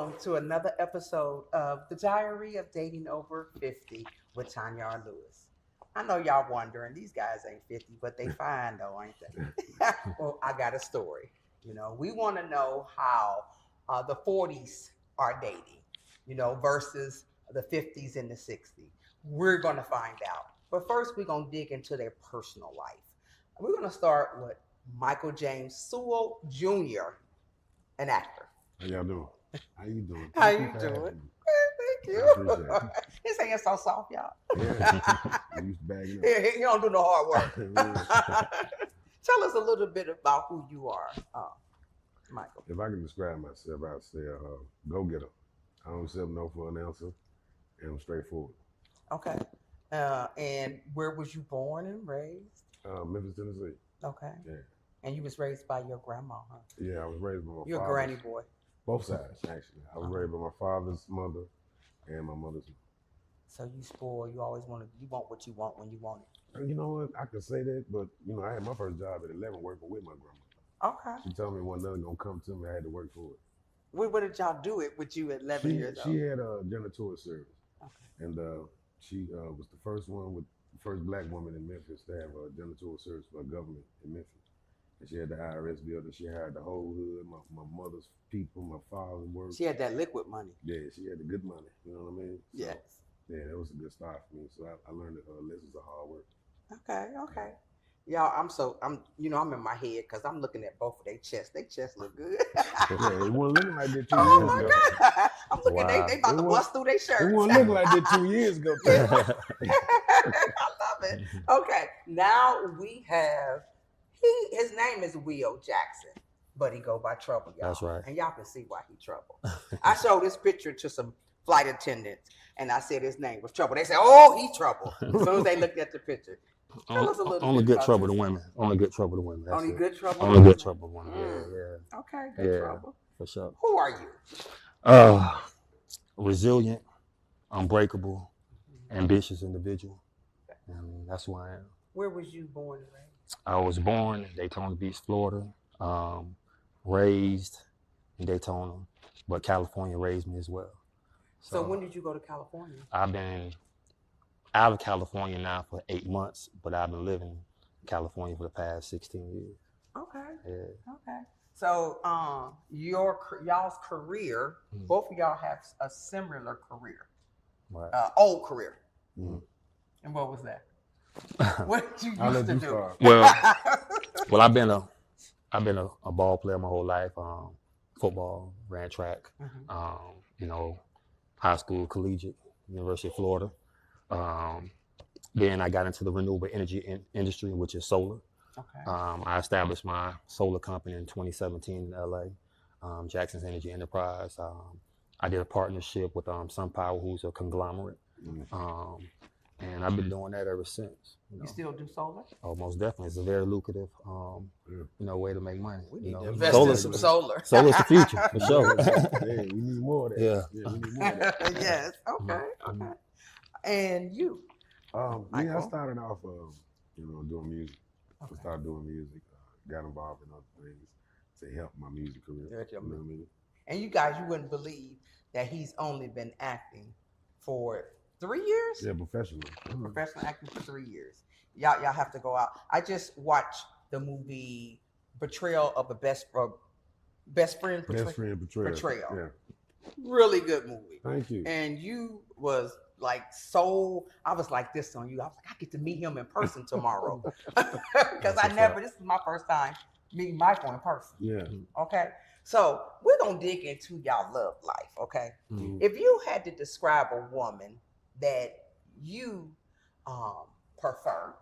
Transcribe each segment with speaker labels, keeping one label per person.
Speaker 1: welcome to another episode of The Diary of Dating Over 50 with Tanya and Lewis. I know y'all wondering, these guys ain't 50, but they fine though, ain't they? Well, I got a story. We want to know how the 40s are dating, versus the 50s and the 60s. We're going to find out. But first, we're going to dig into their personal life. We're going to start with Michael James Sewell Jr., an actor.
Speaker 2: How y'all doing? How you doing?
Speaker 1: How you doing? Thank you.
Speaker 2: I appreciate it.
Speaker 1: His hand's so soft, y'all.
Speaker 2: Yeah. I used to bag it up.
Speaker 1: He don't do no hard work. Tell us a little bit about who you are, Michael.
Speaker 2: If I can describe myself, I'd say go-getter. I don't accept no for an answer, and I'm straightforward.
Speaker 1: Okay. And where was you born and raised?
Speaker 2: Memphis, Tennessee.
Speaker 1: Okay.
Speaker 2: Yeah.
Speaker 1: And you was raised by your grandma, huh?
Speaker 2: Yeah, I was raised by my
Speaker 1: You're a
Speaker 2: father's.
Speaker 1: granny boy.
Speaker 2: Both sides, actually. I was raised by my father's mother and my mother's mother.
Speaker 1: So you spoiled. You always want what you want when you want it.
Speaker 2: You know what? I can say that, but I had my first job at 11 working with my grandma.
Speaker 1: Okay.
Speaker 2: She told me one nothing gonna come to me. I had to work for it.
Speaker 1: What did y'all do it with you at 11 years old?
Speaker 2: She had a janitorial service.
Speaker 1: Okay.
Speaker 2: And she was the first black woman in Memphis to have a janitorial service for government in Memphis. And she had the IRS building. She hired the whole hood, my mother's people, my father's work.
Speaker 1: She had that liquid money.
Speaker 2: Yeah, she had the good money. You know what I mean? So,
Speaker 1: yes.
Speaker 2: Yeah, that was a good start for me. So I learned that lessons of hard work.
Speaker 1: Okay. Y'all, I'm in my head because I'm looking at both of their chests. Their chests look good.
Speaker 2: Yeah, it wasn't looking like that 2
Speaker 1: Oh
Speaker 2: years
Speaker 1: my
Speaker 2: ago.
Speaker 1: God. I'm looking, they about to bust through their shirts.
Speaker 2: It wasn't looking like that 2 years ago.
Speaker 1: I love it. Okay, now we have, his name is Will Jackson, but he go by Trouble, y'all.
Speaker 3: That's right.
Speaker 1: And y'all can see why he Trouble. I showed this picture to some flight attendants, and I said his name was Trouble. They said, "Oh, he Trouble." As soon as they looked at the picture. Tell us a little
Speaker 3: Only
Speaker 1: bit
Speaker 3: good
Speaker 1: about
Speaker 3: trouble to
Speaker 1: yourself.
Speaker 3: women. Only good trouble to women. That's
Speaker 1: Only
Speaker 3: it.
Speaker 1: good trouble.
Speaker 3: Only good trouble to women. Yeah.
Speaker 1: Okay, good trouble.
Speaker 3: For sure.
Speaker 1: Who are you?
Speaker 3: Resilient, unbreakable, ambitious individual. And that's who I am.
Speaker 1: Where was you born and raised?
Speaker 3: I was born in Daytona Beach, Florida. Raised in Daytona, but California raised me as well.
Speaker 1: So when did you go to California?
Speaker 3: I've been out of California now for 8 months, but I've been living in California for the past 16 years.
Speaker 1: Okay.
Speaker 3: Yeah.
Speaker 1: Okay. So y'all's career, both of y'all have a similar career,
Speaker 3: Right.
Speaker 1: old career.
Speaker 3: Mhm.
Speaker 1: And what was that? What did you
Speaker 2: I'll
Speaker 1: used
Speaker 2: let
Speaker 1: to
Speaker 2: you
Speaker 1: do?
Speaker 2: start.
Speaker 3: Well, I've been a ball player my whole life. Football, ran track. High school, collegiate, University of Florida. Then I got into the renewable energy industry, which is solar.
Speaker 1: Okay.
Speaker 3: I established my solar company in 2017 in LA, Jackson's Energy Enterprise. I did a partnership with SunPower, who's a conglomerate. And I've been doing that ever since.
Speaker 1: You still do solar?
Speaker 3: Oh, most definitely. It's a very lucrative, way to make money.
Speaker 1: We need to invest in some solar.
Speaker 3: Solar's the future, for sure.
Speaker 2: Yeah, we need more of that.
Speaker 3: Yeah.
Speaker 2: We need more of that.
Speaker 1: Yes. Okay. And you?
Speaker 2: I
Speaker 1: Michael?
Speaker 2: started off, doing music.
Speaker 1: Okay.
Speaker 2: I started doing music, got involved in other things to help my music career. You know what I mean?
Speaker 1: And you guys, you wouldn't believe that he's only been acting for 3 years?
Speaker 2: Yeah, professional.
Speaker 1: Professional acting for 3 years. Y'all have to go out. I just watched the movie Betrayal of a Best Friend Betrayal.
Speaker 2: Yeah.
Speaker 1: Really good movie.
Speaker 2: Thank you.
Speaker 1: And you was like I was like this on you. I was like, I get to meet him in person tomorrow. Because this is my first time meeting Michael in person.
Speaker 2: Yeah.
Speaker 1: Okay. So we're gonna dig into y'all love life, okay?
Speaker 2: Mm-hmm.
Speaker 1: If you had to describe a woman that you prefer,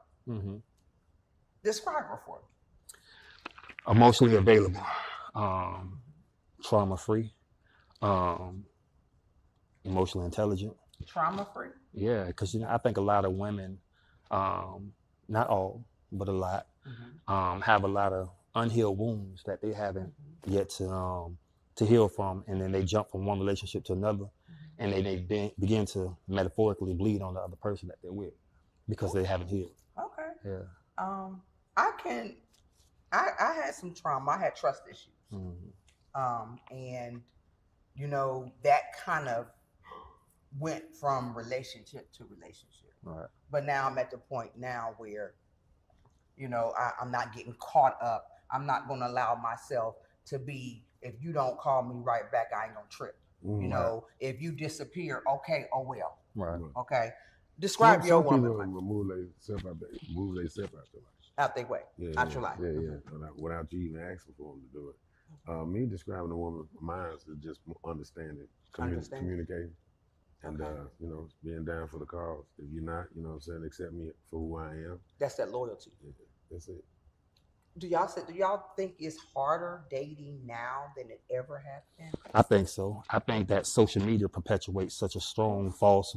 Speaker 1: describe her for me.
Speaker 3: Emotionally available, trauma-free, emotionally intelligent.
Speaker 1: Trauma-free?
Speaker 3: Yeah, because I think a lot of women, not all, but a lot, have a lot of unhealed wounds that they haven't yet to heal from, and then they jump from one relationship to another, and they begin to metaphorically bleed on the other person that they're with because they haven't healed.
Speaker 1: Okay.
Speaker 3: Yeah.
Speaker 1: I had some trauma. I had trust issues. And you know, that kind of went from relationship to relationship.
Speaker 3: Right.
Speaker 1: But now I'm at the point now where, you know, I'm not getting caught up. I'm not going to allow myself to be, if you don't call me right back, I ain't going to trip. You know, if you disappear, okay, oh well.
Speaker 3: Right.
Speaker 1: Okay. Describe your woman.
Speaker 2: Some people move themselves out their life.
Speaker 1: Out their way. Out your life.
Speaker 2: Without you even asking for them to do it. Me describing a woman, mine is just understanding, communicating, and you know, being down for the cause. If you're not, you know what I'm saying, accept me for who I am.
Speaker 1: That's that loyalty.
Speaker 2: Yeah, that's it.
Speaker 1: Do y'all think it's harder dating now than it ever has been?
Speaker 3: I think so. I think that social media perpetuates such a strong false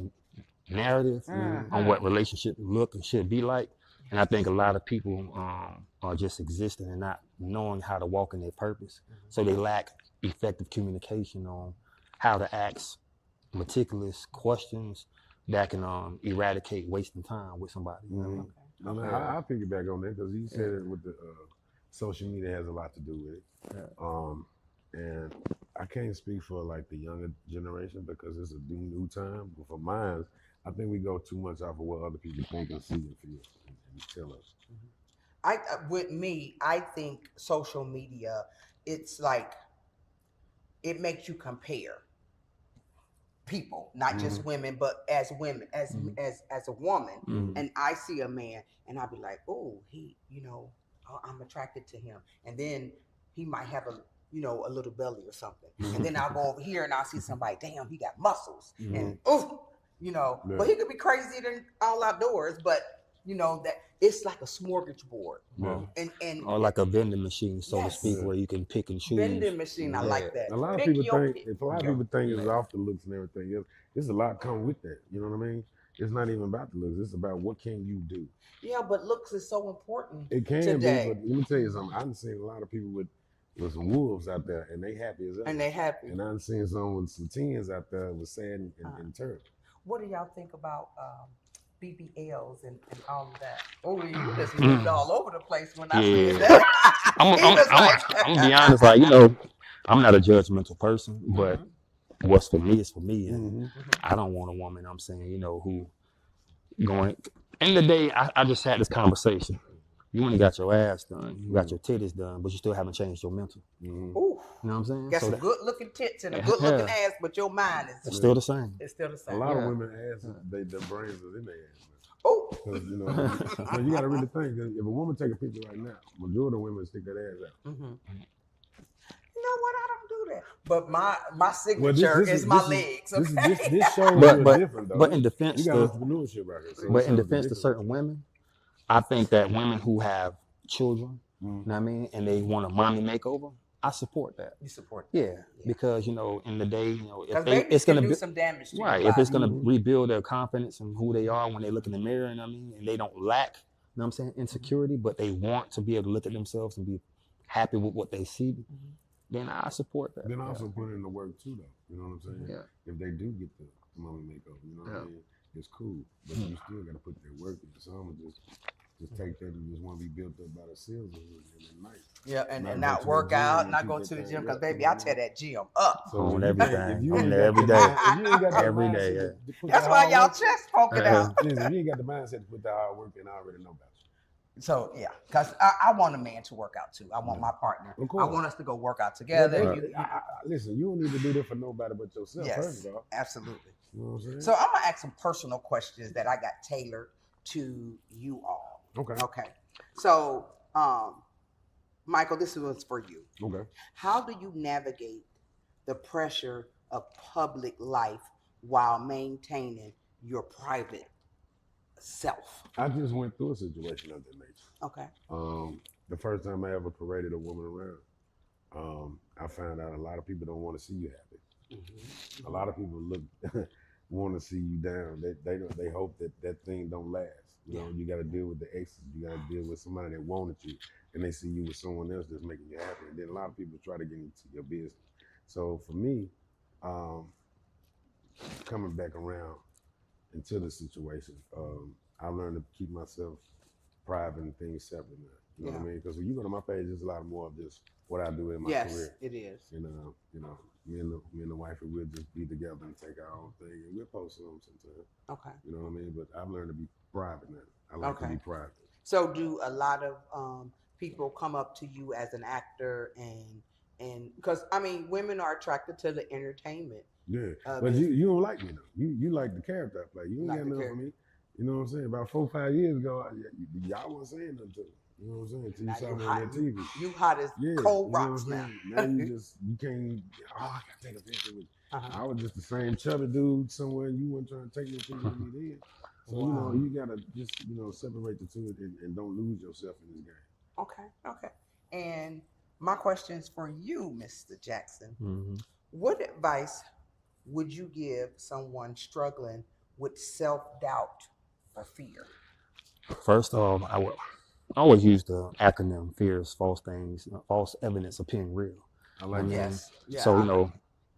Speaker 3: narrative on what relationships look and should be like. And I think a lot of people are just existing and not knowing how to walk in their purpose. So they lack effective communication on how to ask meticulous questions that can eradicate wasting time with somebody. You know what I mean?
Speaker 2: I'll piggyback on that because you said it with the social media has a lot to do with it. And I can't speak for like the younger generation because it's a new time. But for mine, I think we go too much off of what other people think and see and feel and tell us.
Speaker 1: With me, I think social media, it's like it makes you compare people, not just women, but as women, as a woman, and I see a man, and I'll be like, oh, he, you know, I'm attracted to him, and then he might have a, you know, a little belly or something, and then I'll go over here and I'll see somebody, damn, he got muscles, and you know, but he could be crazier than all outdoors, but you know that it's like a smorgasbord, and
Speaker 3: or like a vending machine, so to speak, where you can pick and choose.
Speaker 1: Vending machine, I like that.
Speaker 2: A lot of people think it's off the looks and everything else. There's a lot come with that. You know what I mean? It's not even about the looks. It's about what can you do.
Speaker 1: Yeah, but looks is so important.
Speaker 2: It can
Speaker 1: today.
Speaker 2: be, but let me tell you something. I've seen a lot of people with some wolves out there, and they happy as ever.
Speaker 1: And they happy.
Speaker 2: And I've seen some with some tens out there with sad and terrible.
Speaker 1: What do y'all think about BBLs and all of that? Oh, you just moved all over the place when I said that.
Speaker 3: I'm gonna be honest, like, you know, I'm not a judgmental person, but what's for me is for me, and I don't want a woman, I'm saying, you know, who going. End of the day, I just had this conversation. You only got your ass done, you got your titties done, but you still haven't changed your mental.
Speaker 1: Ooh.
Speaker 3: You know what I'm saying?
Speaker 1: Got some good looking tits and a good looking ass, but your mind is
Speaker 3: it's still the same.
Speaker 1: It's still the same.
Speaker 2: A lot of women asses, their brains are in their ass.
Speaker 1: Oh,
Speaker 2: you know, so you got to really think that if a woman take a picture right now, majority of women stick that ass out.
Speaker 1: You know what? I don't do that. But my signature is my legs. Okay?
Speaker 2: This show is different though.
Speaker 3: But in defense,
Speaker 2: you got entrepreneurship right here. So
Speaker 3: but in defense to certain women, I think that women who have children, you know what I mean, and they want a mommy makeover, I support that.
Speaker 1: You support that.
Speaker 3: Yeah, because, you know, in the day, you know, if
Speaker 1: it's going to do some damage to
Speaker 3: right, if it's going to rebuild their confidence and who they are when they look in the mirror, you know what I mean, and they don't lack, you know what I'm saying, insecurity, but they want to be able to look at themselves and be happy with what they see, then I support that.
Speaker 2: Then also put in the work too, though. You know what I'm saying?
Speaker 3: Yeah.
Speaker 2: If they do get the mommy makeover, you know what I mean? It's cool, but you still got to put their work in. Some just take that and just want to be built up by themselves and night.
Speaker 1: Yeah, and not work out, not go to the gym, because baby, I tear that gym up.
Speaker 2: So
Speaker 3: On everything. On there every day. Every day,
Speaker 1: That's why y'all chest poking out.
Speaker 2: Listen, if you ain't got the mindset to put the hard work in, I already know about you.
Speaker 1: So yeah, because I want a man to work out too. I want my partner. I want us to go work out together.
Speaker 2: Listen, you don't need to do that for nobody but yourself.
Speaker 1: Yes,
Speaker 2: first of all.
Speaker 1: absolutely.
Speaker 2: You know what I'm saying?
Speaker 1: So I'm gonna ask some personal questions that I got tailored to you all. Okay. So, Michael, this one's for you.
Speaker 2: Okay.
Speaker 1: How do you navigate the pressure of public life while maintaining your private self?
Speaker 2: I just went through a situation of that nature.
Speaker 1: Okay.
Speaker 2: The first time I ever paraded a woman around, I found out a lot of people don't want to see you happy. A lot of people want to see you down. They hope that thing don't last. You know, you got to deal with the exes. You got to deal with somebody that wanted you, and they see you with someone else that's making you happy. And then a lot of people try to get into your business. So for me, coming back around into the situation, I learned to keep myself private and things separate now. You know what I mean? Because when you go to my page, there's a lot more of just what I do in my career.
Speaker 1: Yes, it is.
Speaker 2: And you know, me and the wife, we'll just be together and take our own thing, and we'll post them sometimes.
Speaker 1: Okay.
Speaker 2: You know what I mean? But I've learned to be private now. I like to be private.
Speaker 1: So do a lot of people come up to you as an actor and because I mean women are attracted to the entertainment.
Speaker 2: Yeah, but you don't like me though. You like the character I play. You ain't
Speaker 1: Like
Speaker 2: got nothing for me. You know what I'm saying? About 4 or 5 years ago, y'all wasn't saying nothing to me. You know what I'm saying? Till you saw me on that TV.
Speaker 1: You hot as cold rocks now.
Speaker 2: Now you can't. Oh, I gotta take a picture with you. I was just the same chubby dude somewhere. You weren't trying to take no picture with me then. So you know you gotta just separate the two and don't lose yourself in this game.
Speaker 1: Okay. And my question's for you, Mr. Jackson.
Speaker 3: Mm-hmm.
Speaker 1: What advice would you give someone struggling with self-doubt or fear?
Speaker 3: First off, I would always use the acronym FEARS, false things, false evidence appearing real.
Speaker 2: I like
Speaker 1: Yes. Yeah,
Speaker 3: So,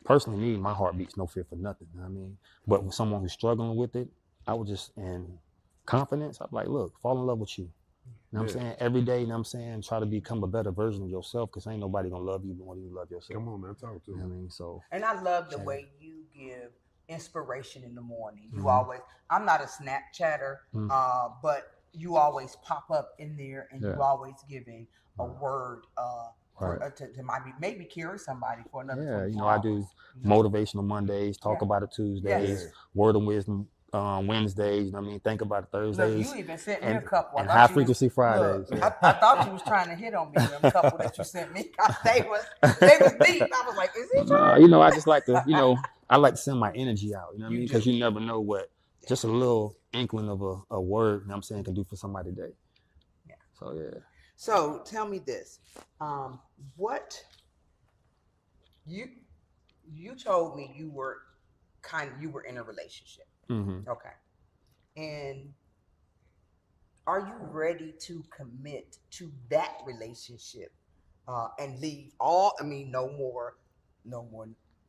Speaker 3: personally, me, my heart beats no fear for nothing. You know what I mean? But with someone who's struggling with it, I would just, in confidence, I'm like, look, fall in love with you. You know what I'm saying? Every day, you know what I'm saying? Try to become a better version of yourself because ain't nobody going to love you more than you love yourself.
Speaker 2: Come on, man, talk to me.
Speaker 3: You know what I mean? So.
Speaker 1: And I love the way you give inspiration in the morning. You always, I'm not a Snapchatter, but you always pop up in there and you always giving a word to maybe carry somebody for another 24
Speaker 3: I do motivational Mondays, talk about it Tuesdays, word of wisdom Wednesdays, you know what I mean? Think about it Thursdays.
Speaker 1: Look, you even sent me a couple.
Speaker 3: And high frequency Fridays.
Speaker 1: Look, I thought you was trying to hit on me, them couple that you sent me. They was deep. I was like, is he trying?
Speaker 3: I just like to, I like to send my energy out, you know what I mean? Because you never know what just a little inkling of a word, you know what I'm saying, can do for somebody today.
Speaker 1: Yeah.
Speaker 3: So, yeah.
Speaker 1: So, tell me this. What you told me you were in a relationship.
Speaker 3: Mm-hmm.
Speaker 1: Okay. And are you ready to commit to that relationship and leave no more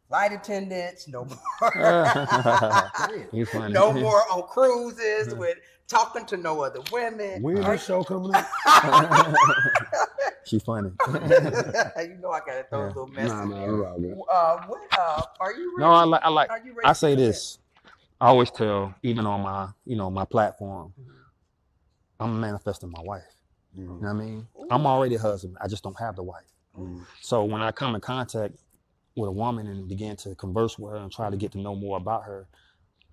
Speaker 1: flight attendants, no more no more on cruises with talking to no other women.
Speaker 2: When is this show coming up?
Speaker 3: She funny.
Speaker 1: You know I gotta throw a little message. Are you ready?
Speaker 3: No, I like.
Speaker 1: Are you ready
Speaker 3: I say this. I always tell, even on my, my platform, I'm manifesting my wife. You know what I mean? Ooh. I'm already a husband. I just don't have the wife. So when I come in contact with a woman and begin to converse with her and try to get to know more about her,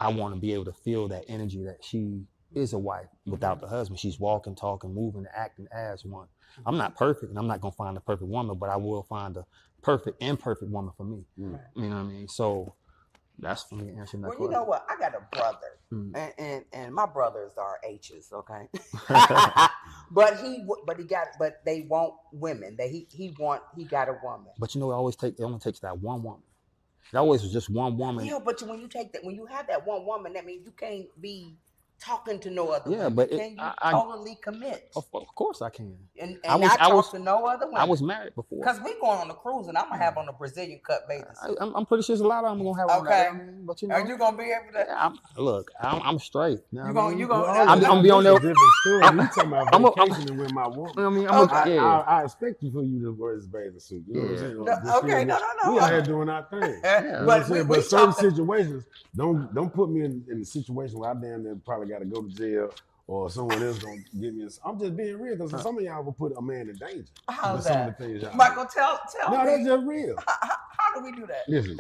Speaker 3: I want to be able to feel that energy that she is a wife without the husband. She's walking, talking, moving, acting as one. I'm not perfect, and I'm not going to find the perfect woman, but I will find the perfect, imperfect woman for me. You know what I mean? So that's for me answering that question.
Speaker 1: You know what? I got a brother, and my brothers are H's, okay. but they want women. He got a woman.
Speaker 3: But it only takes that one woman. It always was just one woman.
Speaker 1: Yeah, but when you have that one woman, that means you can't be talking to no other women.
Speaker 3: But
Speaker 1: can you totally commit?
Speaker 3: Of course I can.
Speaker 1: And I talk to no other women.
Speaker 3: I was married before.
Speaker 1: Because we going on a cruise and I'm going to have on a Brazilian cut bathing suit.
Speaker 3: I'm pretty sure there's a lot of them going to have on that. But
Speaker 1: are you going to be able to?
Speaker 3: I'm straight.
Speaker 1: I'm going to
Speaker 3: be on there.
Speaker 2: Different story. You talking about vacationing with my woman. I expect you to wear this bathing suit. You know what I'm saying?
Speaker 1: No.
Speaker 2: We out here doing our thing. But certain situations, don't put me in the situation where I damn near probably got to go to jail or someone else gonna give me. I'm just being real because some of y'all will put a man in danger.
Speaker 1: How's
Speaker 2: that?
Speaker 1: Some of the things Michael, tell me.
Speaker 2: No, that's just real.
Speaker 1: How do we do that?
Speaker 2: Listen,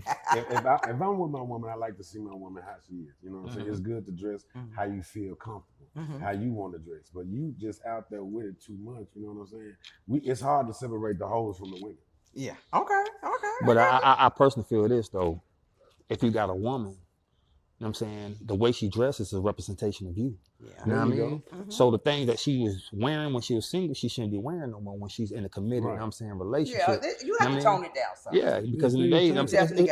Speaker 2: if I'm with my woman, I like to see my woman how she is. You know what I'm saying? It's good to dress how you feel comfortable, how you want to dress. But you just out there with it too much. You know what I'm saying? It's hard to separate the hoes from the women.
Speaker 1: Yeah. Okay.
Speaker 3: But I personally feel this though. If you got a woman, you know what I'm saying, the way she dresses is a representation of you.
Speaker 1: Yeah.
Speaker 3: You know what I mean? So the things that she was wearing when she was single, she shouldn't be wearing no more when she's in a committed, you know what I'm saying, relationship.
Speaker 1: Yeah, you have to tone it down some.
Speaker 3: Yeah, because in the day, you know what I'm saying,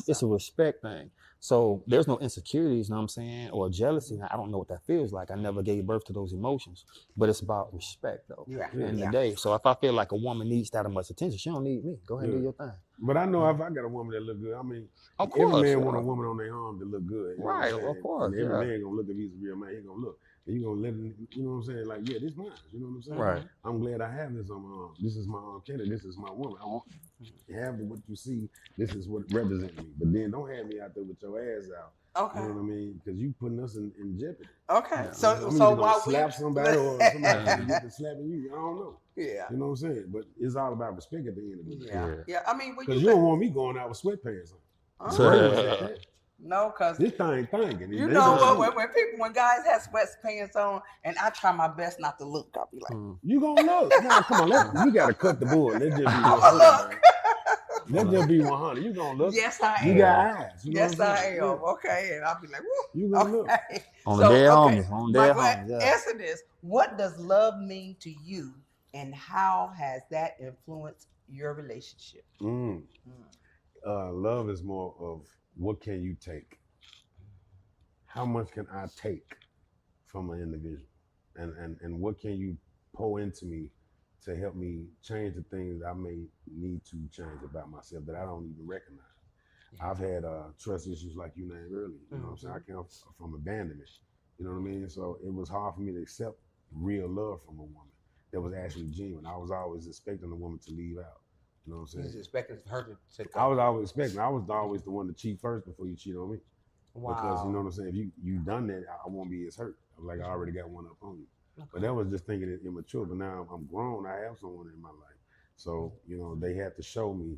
Speaker 3: it's a respect thing. So there's no insecurities, you know what I'm saying, or jealousy. I don't know what that feels like. I never gave birth to those emotions. But it's about respect, though, in the day. So if I feel like a woman needs that much attention, she don't need me. Go ahead and do your thing.
Speaker 2: But I know if I got a woman that look good, I mean,
Speaker 3: of course,
Speaker 2: every man want a woman on their arm that look good.
Speaker 3: Right, of course.
Speaker 2: And every man gonna look if he's a real man. He gonna look. and you gonna let it, you know what I'm saying? Like, yeah, this mine. You know what I'm saying?
Speaker 3: Right.
Speaker 2: I'm glad I have this on my arm. This is my Kenny. This is my woman. I want you have what you see. This is what represents me. But then don't have me out there with your ass out.
Speaker 1: Okay.
Speaker 2: You know what I mean? Because you putting us in jeopardy.
Speaker 1: Okay.
Speaker 3: Yeah.
Speaker 1: So
Speaker 2: I'm
Speaker 1: so
Speaker 2: either
Speaker 1: while
Speaker 2: gonna slap somebody or somebody get to slapping you. I don't know.
Speaker 1: Yeah.
Speaker 2: You know what I'm saying? But it's all about respect at the end of the day.
Speaker 1: Yeah. I mean, when
Speaker 2: Because you don't want me going out with sweatpants on.
Speaker 3: So-
Speaker 1: No, because
Speaker 2: This thing thinking.
Speaker 1: you know when guys have sweatpants on, and I try my best not to look, I'll be like,
Speaker 2: you gonna look. Nah, come on, you gotta cut the bull. Let's just be 100.
Speaker 1: look.
Speaker 2: Let's just be 100. You gonna look.
Speaker 1: Yes, I am.
Speaker 2: You got eyes. You know
Speaker 1: Yes,
Speaker 2: what I'm
Speaker 1: I
Speaker 2: saying?
Speaker 1: am. Okay, and I'll be like, woo.
Speaker 2: You gonna look.
Speaker 1: Okay.
Speaker 3: On the dead homies. On the dead
Speaker 1: But
Speaker 3: homies. Yeah.
Speaker 1: answer this: what does love mean to you, and how has that influenced your relationship?
Speaker 2: Love is more of what can you take? How much can I take from an individual? And what can you pour into me to help me change the things I may need to change about myself that I don't even recognize? I've had trust issues like you named earlier. You know what I'm saying? I came from abandonment. You know what I mean? So it was hard for me to accept real love from a woman that was actually genuine. I was always expecting a woman to leave out. You know what I'm saying?
Speaker 1: You was expecting her to
Speaker 2: I was always expecting. I was always the one to cheat first before you cheat on me.
Speaker 1: Wow.
Speaker 2: Because you know what I'm saying? If you done that, I won't be as hurt. Like I already got one up on you.
Speaker 1: Okay.
Speaker 2: But that was just thinking it immature. But now I'm grown. I have someone in my life. So, you know, they had to show me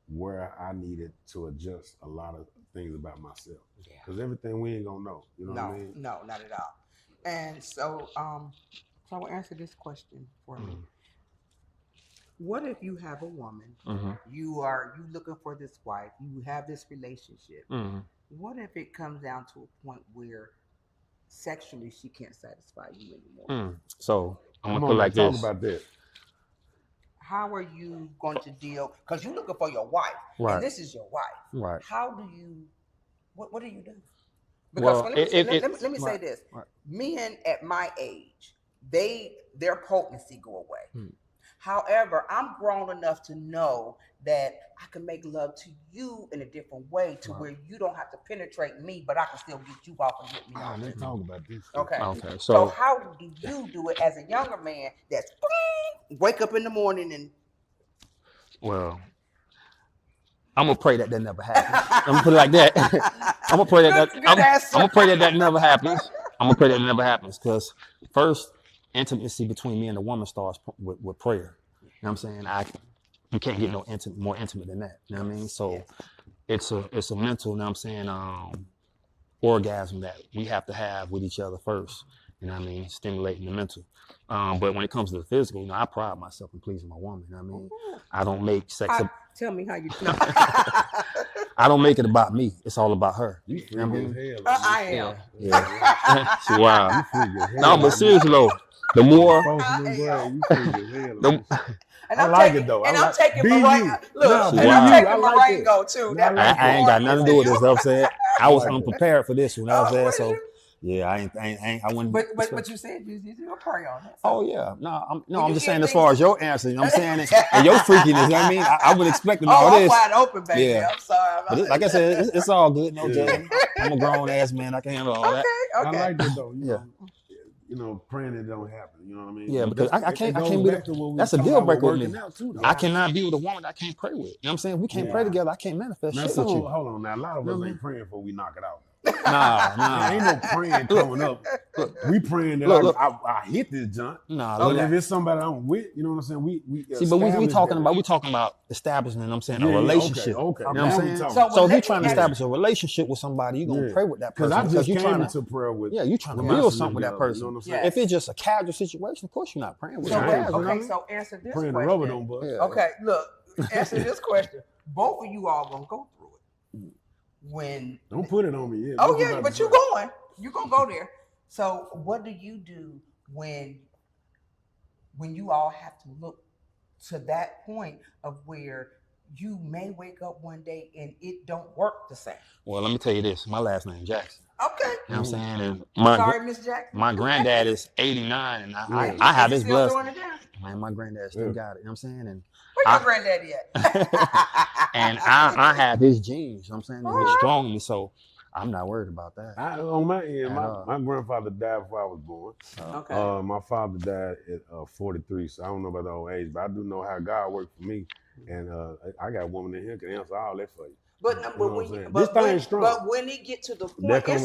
Speaker 2: where I needed to adjust a lot of things about myself.
Speaker 1: Yeah.
Speaker 2: Because everything we ain't gonna know. You know what I mean?
Speaker 1: No, not at all. And so, so I will answer this question for me. What if you have a woman, you looking for this wife, you have this relationship. What if it comes down to a point where sexually she can't satisfy you anymore?
Speaker 3: So I'm
Speaker 2: Come
Speaker 3: gonna put
Speaker 2: on,
Speaker 3: like
Speaker 2: talk
Speaker 3: this.
Speaker 2: about that.
Speaker 1: How are you going to deal? Because you're looking for your wife,
Speaker 3: Right.
Speaker 1: and this is your wife.
Speaker 3: Right.
Speaker 1: How do you? What do you do? Because
Speaker 3: Well,
Speaker 1: let me say
Speaker 3: right,
Speaker 1: this:
Speaker 3: right.
Speaker 1: men at my age, their potency go away. However, I'm grown enough to know that I can make love to you in a different way, to where you don't have to penetrate me, but I can still get you off and get me off.
Speaker 2: Let's talk about this.
Speaker 1: Okay.
Speaker 3: Okay.
Speaker 1: So how do you do it as a younger man? That's wake up in the morning and.
Speaker 3: Well, I'm gonna pray that never happens. I'm gonna put it like that. I'm gonna pray that
Speaker 1: Good
Speaker 3: I'm
Speaker 1: answer.
Speaker 3: gonna pray that never happens. I'm gonna pray that never happens because first intimacy between me and the woman starts with prayer. You know what I'm saying? You can't get more intimate than that. You know what I mean? So it's a mental, you know what I'm saying, orgasm that we have to have with each other first. You know what I mean? Stimulating the mental. But when it comes to the physical, you know, I pride myself in pleasing my woman. You know what I mean? I don't make sex.
Speaker 1: Tell me how you know.
Speaker 3: I don't make it about me. It's all about her.
Speaker 2: You
Speaker 3: You know what I mean?
Speaker 2: freaking hell.
Speaker 1: I am.
Speaker 3: Yeah. She wild.
Speaker 2: You
Speaker 3: No, but seriously though, the more
Speaker 2: You freaking hell.
Speaker 1: And
Speaker 2: I
Speaker 1: I'm
Speaker 2: like
Speaker 1: taking,
Speaker 2: it though.
Speaker 1: And
Speaker 2: I
Speaker 1: I'm
Speaker 2: like-
Speaker 1: taking
Speaker 2: be
Speaker 1: Marengo.
Speaker 2: you.
Speaker 1: Look,
Speaker 2: No,
Speaker 1: and
Speaker 3: be
Speaker 1: I'm
Speaker 3: you.
Speaker 1: taking
Speaker 2: I like it.
Speaker 1: Marengo too.
Speaker 2: I like
Speaker 3: I ain't got nothing to do with this. You know what I'm saying? I was
Speaker 2: like it.
Speaker 3: unprepared for this one. You know what I'm
Speaker 1: Oh,
Speaker 3: saying?
Speaker 1: was
Speaker 3: So yeah, I wouldn't.
Speaker 1: But you said you pray on it.
Speaker 3: Oh yeah, I'm
Speaker 1: you
Speaker 3: just
Speaker 1: get
Speaker 3: saying as
Speaker 1: things-
Speaker 3: far as your answer, you know what I'm saying, and your freakiness, you know what I mean? I would expect
Speaker 1: Oh,
Speaker 3: all
Speaker 1: I'm
Speaker 3: this.
Speaker 1: wide open, baby.
Speaker 3: Yeah.
Speaker 1: I'm sorry.
Speaker 3: But like I said, it's all good. No
Speaker 2: Yeah.
Speaker 3: judgment. I'm a grown ass man. I can handle all that.
Speaker 1: Okay.
Speaker 2: I like it though.
Speaker 3: Yeah.
Speaker 2: You know, praying it don't happen. You know what I mean?
Speaker 3: Yeah, because I can't
Speaker 2: It goes
Speaker 3: be
Speaker 2: back to what we
Speaker 3: that's a
Speaker 2: talking
Speaker 3: deal
Speaker 2: about
Speaker 3: breaker with
Speaker 2: working
Speaker 3: me.
Speaker 2: out too, though.
Speaker 3: I cannot be with a woman that I can't pray with. You know what I'm saying? If we can't pray
Speaker 1: Yeah.
Speaker 3: together, I can't manifest
Speaker 2: Now,
Speaker 3: shit
Speaker 2: so,
Speaker 3: with you.
Speaker 2: hold on. Now, a lot of
Speaker 3: You know
Speaker 2: us
Speaker 3: what I
Speaker 2: ain't praying before we knock it out.
Speaker 3: Nah.
Speaker 2: Ain't no praying coming up. We praying that
Speaker 3: Look.
Speaker 2: I hit this junk.
Speaker 3: Nah,
Speaker 2: But
Speaker 3: look.
Speaker 2: if it's somebody I'm with, you know what I'm saying? We
Speaker 3: See, but we
Speaker 2: establish
Speaker 3: talking about establishing, you know what I'm saying, a
Speaker 2: Yeah,
Speaker 3: relationship.
Speaker 2: Okay.
Speaker 3: You know
Speaker 2: Now
Speaker 3: what I'm
Speaker 2: we
Speaker 3: saying?
Speaker 2: talking.
Speaker 3: So if you're trying to
Speaker 1: let me
Speaker 3: establish a relationship with somebody, you're gonna pray with that person
Speaker 2: Because I just
Speaker 3: you're
Speaker 2: came
Speaker 3: trying
Speaker 2: into prayer with.
Speaker 3: you're trying to
Speaker 2: with my
Speaker 3: build something with that
Speaker 2: significant other,
Speaker 3: person.
Speaker 2: You know what I'm
Speaker 1: Yeah.
Speaker 2: saying?
Speaker 3: If it's just a casual situation, of course you're not praying with
Speaker 1: So,
Speaker 3: them.
Speaker 2: Yeah.
Speaker 3: You know what I
Speaker 1: okay,
Speaker 3: mean?
Speaker 1: so answer this
Speaker 2: Praying the
Speaker 1: question.
Speaker 2: rubber don't bust.
Speaker 3: Yeah.
Speaker 1: Okay, look, answer this question. Both of you all gonna go through it. When
Speaker 2: Don't put it on me. Yeah.
Speaker 1: oh
Speaker 2: What you
Speaker 1: yeah,
Speaker 2: about
Speaker 1: but
Speaker 2: to
Speaker 1: you
Speaker 2: say?
Speaker 1: going. You gonna go there. So what do you do when you all have to look to that point of where you may wake up one day and it don't work the same?
Speaker 3: Well, let me tell you this. My last name Jackson.
Speaker 1: Okay.
Speaker 3: You know what I'm saying? And
Speaker 1: Sorry, Miss Jackson.
Speaker 3: my granddad is 89, and
Speaker 2: Yeah.
Speaker 3: I have
Speaker 1: Is
Speaker 3: his
Speaker 1: he still
Speaker 3: blood.
Speaker 1: throwing it down?
Speaker 3: Man, my granddad still
Speaker 2: Yeah.
Speaker 3: got it. You know what I'm saying? And
Speaker 1: Where your granddaddy at?
Speaker 3: and I have his genes. You know what I'm saying? And he's strong in me. So I'm not worried about that.
Speaker 2: On my end,
Speaker 3: At all.
Speaker 2: my grandfather died before I was born.
Speaker 1: Okay.
Speaker 2: My father died at 43, so I don't know about the old age, but I do know how God worked for me. And I got a woman in here can answer all that for you.
Speaker 1: But
Speaker 2: You know
Speaker 1: but
Speaker 2: what I'm
Speaker 1: when
Speaker 2: saying?
Speaker 1: you,
Speaker 2: This thing's strong.
Speaker 1: but when it get to the
Speaker 2: That
Speaker 1: point,
Speaker 2: come
Speaker 1: it's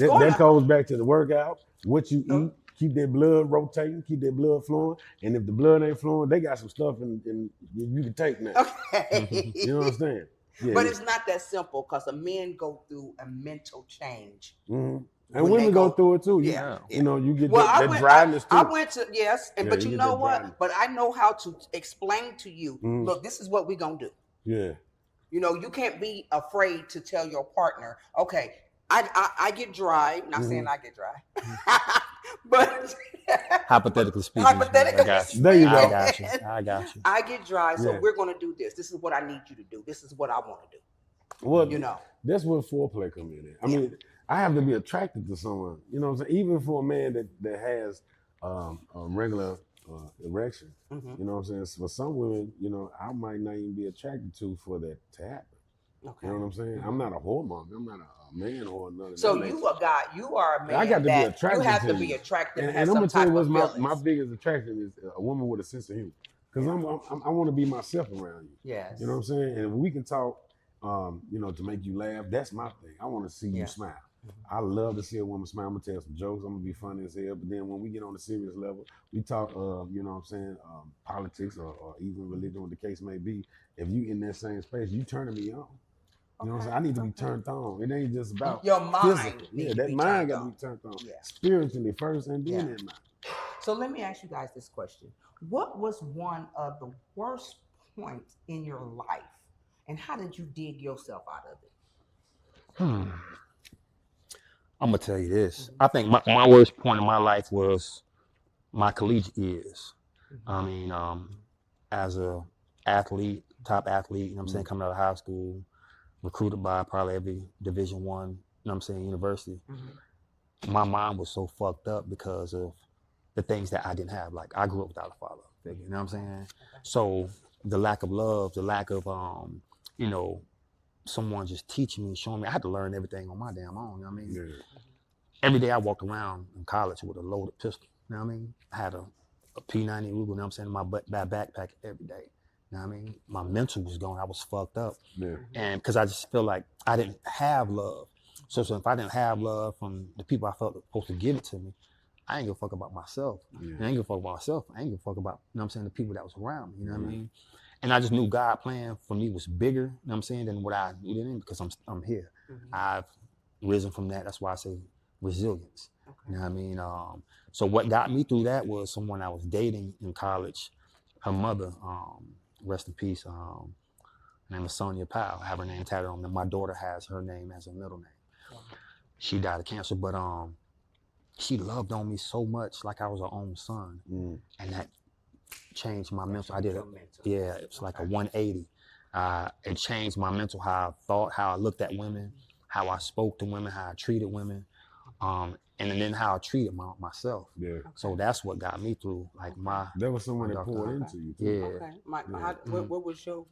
Speaker 2: with
Speaker 1: gonna
Speaker 2: that goes back to the workout, what you eat, keep that blood rotating, keep that blood flowing. And if the blood ain't flowing, they got some stuff in you can take now.
Speaker 1: Okay.
Speaker 2: You know what I'm saying? Yeah.
Speaker 1: But it's not that simple because the men go through a mental change.
Speaker 2: And
Speaker 1: when
Speaker 2: women
Speaker 1: they
Speaker 2: go through it too.
Speaker 1: Yeah.
Speaker 2: You know, you get
Speaker 1: Well,
Speaker 2: that dryness too.
Speaker 1: I went to yes, and
Speaker 2: Yeah,
Speaker 1: but
Speaker 2: you
Speaker 1: you
Speaker 2: get
Speaker 1: know
Speaker 2: that
Speaker 1: what?
Speaker 2: dryness.
Speaker 1: But I know how to explain to you. Look, this is what we're gonna do.
Speaker 2: Yeah.
Speaker 1: You know, you can't be afraid to tell your partner, okay, I get dry. Not saying I get dry, but
Speaker 3: Hypothetically speaking,
Speaker 1: hypothetically
Speaker 3: I got you.
Speaker 2: There you
Speaker 3: I
Speaker 2: go.
Speaker 3: got you. I got you.
Speaker 1: I get dry, so
Speaker 2: Yeah.
Speaker 1: we're gonna do this. This is what I need you to do. This is what I want to do.
Speaker 2: Well,
Speaker 1: You know,
Speaker 2: that's where foreplay come in. I mean, I have to be attracted to someone. You know what I'm saying? Even for a man that has a regular erection. You know what I'm saying? For some women, you know, I might not even be attracted to for that to happen.
Speaker 1: okay.
Speaker 2: You know what I'm saying? I'm not a hormone. I'm not a man or nothing.
Speaker 1: So you a guy, you are a man.
Speaker 2: I got to be
Speaker 1: that
Speaker 2: attracted
Speaker 1: you have to
Speaker 2: to
Speaker 1: be
Speaker 2: you.
Speaker 1: attractive
Speaker 2: And
Speaker 1: have
Speaker 2: I'm
Speaker 1: some
Speaker 2: gonna tell you
Speaker 1: type
Speaker 2: what's
Speaker 1: of
Speaker 2: my
Speaker 1: feelings.
Speaker 2: biggest attraction is a woman with a sense of humor. Because I want to be myself around you.
Speaker 1: Yes.
Speaker 2: You know what I'm saying? And we can talk, you know, to make you laugh. That's my thing. I want to see you smile. I love to see a woman smile. I'm gonna tell some jokes. I'm gonna be funny as hell. But then when we get on the serious level, we talk, you know what I'm saying, politics or even religion, what the case may be. If you in that same space, you turning me on. You know what I'm saying? I need to be turned on. It ain't just about
Speaker 1: your mind.
Speaker 2: physical. Yeah,
Speaker 1: needs to
Speaker 2: that
Speaker 1: be
Speaker 2: mind
Speaker 1: turned
Speaker 2: got to
Speaker 1: on.
Speaker 2: be turned on.
Speaker 1: Yeah.
Speaker 2: Spiritually first and then
Speaker 1: Yeah.
Speaker 2: that mind.
Speaker 1: So let me ask you guys this question. What was one of the worst points in your life? And how did you dig yourself out of it?
Speaker 3: I'm gonna tell you this. I think my worst point in my life was my collegiate years. I mean, as a athlete, top athlete, you know what I'm saying, coming out of high school, recruited by probably every Division I, you know what I'm saying, university. My mind was so fucked up because of the things that I didn't have. Like I grew up without a father figure, you know what I'm saying? So the lack of love, the lack of you know, someone just teaching me, showing me, I had to learn everything on my damn own, you know what I mean?
Speaker 2: Yeah.
Speaker 3: Every day I walked around in college with a loaded pistol, you know what I mean? I had a P90 Ruger, you know what I'm saying, in my backpack every day. You know what I mean? My mental was going, I was fucked up.
Speaker 2: Yeah.
Speaker 3: And because I just feel like I didn't have love. So if I didn't have love from the people I felt were supposed to give it to me, I ain't give a fuck about myself.
Speaker 2: Yeah.
Speaker 3: I ain't give a fuck about myself. I ain't give a fuck about, you know what I'm saying, the people that was around me, you know what I mean? And I just knew God plan for me was bigger, you know what I'm saying, than what I knew then because I'm here. I've risen from that. That's why I say resilience. You know what I mean? So what got me through that was someone I was dating in college. Her mother, rest in peace, her name is Sonia Powell. I have her name tatted on me. My daughter has her name as a middle name. She died of cancer, but she loved on me so much, like I was her own son. And that changed my mental. I did it. Yeah, it was like a 180. It changed my mental, how I thought, how I looked at women, how I spoke to women, how I treated women, and then how I treated myself.
Speaker 2: Yeah.
Speaker 3: So that's what got me through. Like
Speaker 2: There was someone that
Speaker 3: doctor.
Speaker 2: poured into you too.
Speaker 3: Yeah.
Speaker 1: Okay. Mike, what was your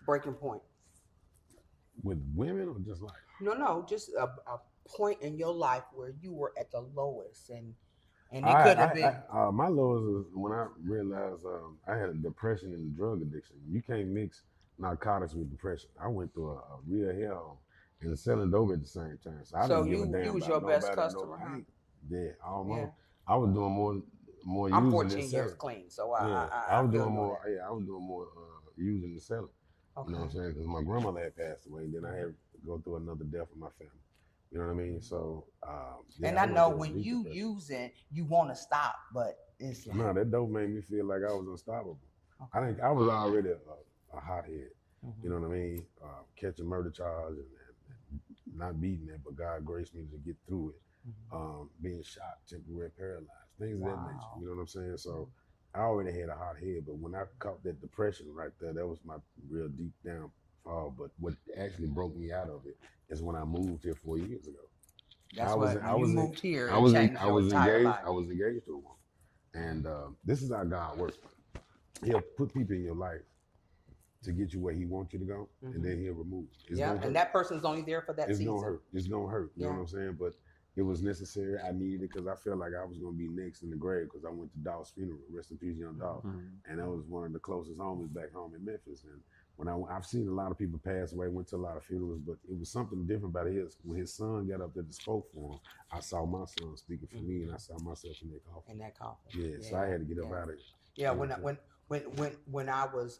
Speaker 1: breaking point?
Speaker 2: With women or just like?
Speaker 1: No, just a point in your life where you were at the lowest and it could have been.
Speaker 2: My lowest was when I realized I had a depression and a drug addiction. You can't mix narcotics with depression. I went through a real hell and selling dope at the same time. So I didn't give a damn.
Speaker 1: You was
Speaker 2: about
Speaker 1: your best
Speaker 2: nobody,
Speaker 1: customer, huh?
Speaker 2: Yeah, almost.
Speaker 1: Yeah.
Speaker 2: I was doing more
Speaker 1: I'm
Speaker 2: using
Speaker 1: 14
Speaker 2: than
Speaker 1: years
Speaker 2: selling.
Speaker 1: clean, so
Speaker 2: I was
Speaker 1: feel
Speaker 2: doing
Speaker 1: you
Speaker 2: more.
Speaker 1: on
Speaker 2: Yeah, I was doing more using than selling.
Speaker 1: that.
Speaker 2: You know what I'm saying? Because my grandmother had passed away, and then I had to go through another death in my family. You know what I mean? So, yeah,
Speaker 1: and I know when you using, you want to stop, but it's like,
Speaker 2: no, that dope made me feel like I was unstoppable. I think I was already a hothead. You know what I mean? Catching murder charge and not beating it, but God graced me to get through it. Being shot, temporary paralyzed, things of that nature. You know what I'm saying? So I already had a hot head, but when I caught that depression right there, that was my real deep downfall. But what actually broke me out of it is when I moved here 4 years ago.
Speaker 1: that's you moved here.
Speaker 2: I was
Speaker 1: engaged.
Speaker 2: I was engaged to a woman, and this is how God works. He'll put people in your life to get you where he wants you to go, and then he'll remove it. It's gonna hurt.
Speaker 1: And that person's only there for that
Speaker 2: It's
Speaker 1: season.
Speaker 2: gonna hurt. It's gonna hurt. You know what I'm saying? But it was necessary. I needed it because I felt like I was gonna be next in the grave because I went to Daw's funeral. Rest in peace, young Daw. And I was one of the closest homies back home in Memphis. And when I've seen a lot of people pass away, went to a lot of funerals, but it was something different about his. When his son got up there to spoke for him, I saw my son speaking for me, and I saw myself in that coffin.
Speaker 1: In that coffin.
Speaker 2: Yeah, so I had to get up out of it.
Speaker 1: Yeah, when I was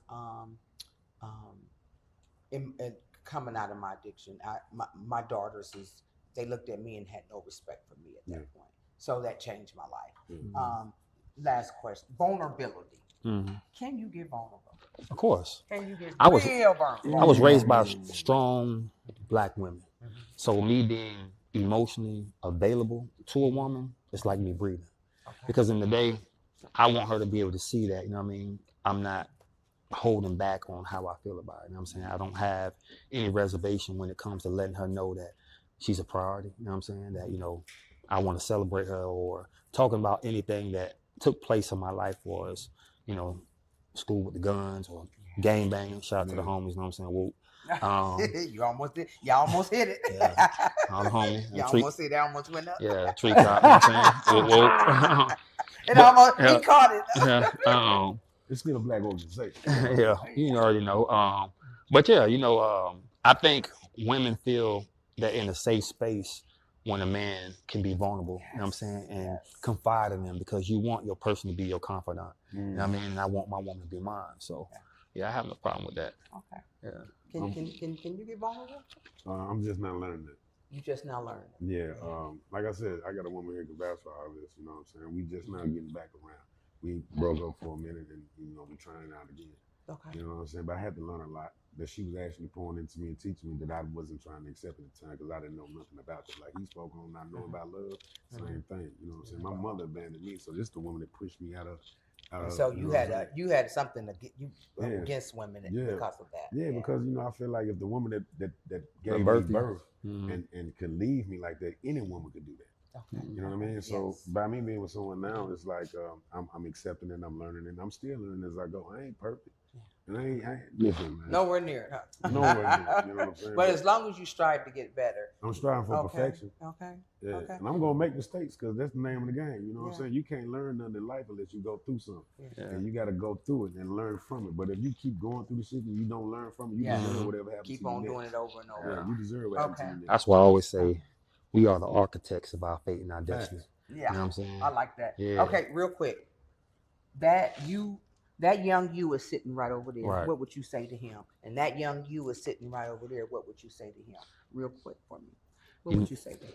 Speaker 1: coming out of my addiction, my daughters they looked at me and had no respect for me at that point. So that changed my life. Last question: vulnerability. Can you get vulnerable?
Speaker 3: Of course.
Speaker 1: Can you get
Speaker 3: real
Speaker 1: vulnerable?
Speaker 3: I was raised by strong Black women, so me being emotionally available to a woman, it's like me breathing. Because in the day, I want her to be able to see that. You know what I mean? I'm not holding back on how I feel about it. You know what I'm saying? I don't have any reservation when it comes to letting her know that she's a priority. You know what I'm saying? That, you know, I want to celebrate her, or talking about anything that took place in my life was, you know, school with the guns or gang banging. Shout out to the homies, you know what I'm saying? Whoop.
Speaker 1: You almost did. Y'all almost hit it.
Speaker 3: Yeah, all the homies.
Speaker 1: Y'all almost hit it. Almost went up.
Speaker 3: Yeah, tree top, you know what I'm saying? Whoop, whoop.
Speaker 1: It almost, he caught it.
Speaker 3: Yeah,
Speaker 2: It's still a Black organization.
Speaker 3: yeah, you already know. But yeah, you know, I think women feel that in a safe space when a man can be vulnerable, you know what I'm saying, and confide in them, because you want your person to be your confidant. You know what I mean? And I want my woman to be mine. So yeah, I have no problem with that.
Speaker 1: Okay.
Speaker 3: Yeah.
Speaker 1: Can you get vulnerable?
Speaker 2: I'm just not learning it.
Speaker 1: You just now learning.
Speaker 2: Yeah, like I said, I got a woman here who can vouch for all this, you know what I'm saying? We just now getting back around. We broke up for a minute and, you know, we're trying out again.
Speaker 1: Okay.
Speaker 2: You know what I'm saying? But I had to learn a lot that she was actually pouring into me and teaching me that I wasn't trying to accept at the time because I didn't know nothing about it. Like he spoke on not knowing about love, same thing. You know what I'm saying? My mother abandoned me, so this is the woman that pushed me out of.
Speaker 1: So you had something to get you against women because of that.
Speaker 2: Yeah, because you know I feel like if the woman that gave me birth and could leave me like that, any woman could do that.
Speaker 1: Okay.
Speaker 2: You know what I mean? So by me being with someone now, it's like I'm accepting and I'm learning and I'm still learning as I go. I ain't perfect. And I ain't listen, man.
Speaker 1: Nowhere near it, huh?
Speaker 2: Nowhere near it. You know what I'm saying?
Speaker 1: But as long as you strive to get better.
Speaker 2: I'm striving for perfection.
Speaker 1: Okay.
Speaker 2: Yeah.
Speaker 1: Okay.
Speaker 2: And I'm gonna make mistakes because that's the name of the game. You know what I'm saying? You can't learn nothing in life unless you go through something. Yeah. And you gotta go through it and learn from it. But if you keep going through the shit and you don't learn from it, you deserve whatever happens to you.
Speaker 1: Keep on doing it over and over.
Speaker 2: Yeah, you deserve what happens to you next.
Speaker 3: That's why I always say we are the architects of our fate and our destiny.
Speaker 1: Yeah.
Speaker 3: You know what I'm saying?
Speaker 1: I like that.
Speaker 3: Yeah.
Speaker 1: Okay, real quick. That young you is sitting right over there.
Speaker 3: Right.
Speaker 1: What would you say to him? And that young you is sitting right over there. What would you say to him? Real quick for me. What would you say to him?